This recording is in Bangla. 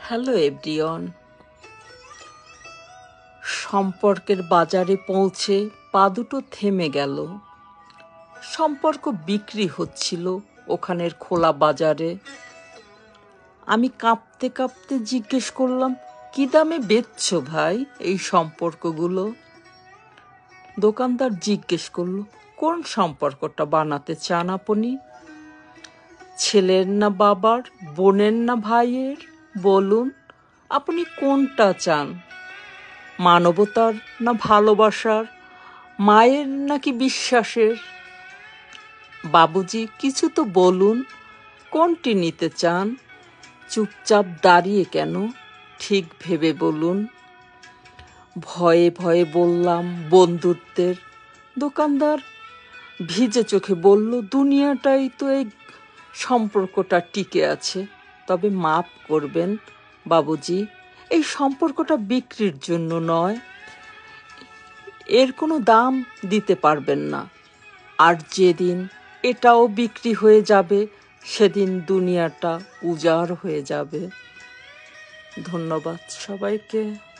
Hello everyone. সম্পর্কের বাজারে পৌঁছে পা দুটো থেমে গেল। সম্পর্ক বিক্রি হচ্ছিল ওখানের খোলা বাজারে। আমি কাঁপতে কাঁপতে জিজ্ঞেস করলাম, কি দামে বেচছো ভাই এই সম্পর্কগুলো? দোকানদার জিজ্ঞেস করলো, কোন সম্পর্কটা বানাতে চান আপনি? ছেলের না বাবার, বোনের না ভাইয়ের? বলুন আপনি কোনটা চান? মানবতার না ভালোবাসার, মায়ের নাকি বিশ্বাসের? বাবুজি কিছু তো বলুন, কোনটি নিতে চান? চুপচাপ দাঁড়িয়ে কেন, ঠিক ভেবে বলুন। ভয়ে ভয়ে বললাম বন্ধুত্বের। দোকানদার ভিজে চোখে বলল, দুনিয়াটাই তো এই সম্পর্কটা টিকে আছে। তবে মাফ করবেন বাবুজি, এই সম্পর্কটা বিক্রির জন্য নয়। এর কোনো দাম দিতে পারবেন না। আর যেদিন এটাও বিক্রি হয়ে যাবে, সেদিন দুনিয়াটা উজাড় হয়ে যাবে। ধন্যবাদ সবাইকে।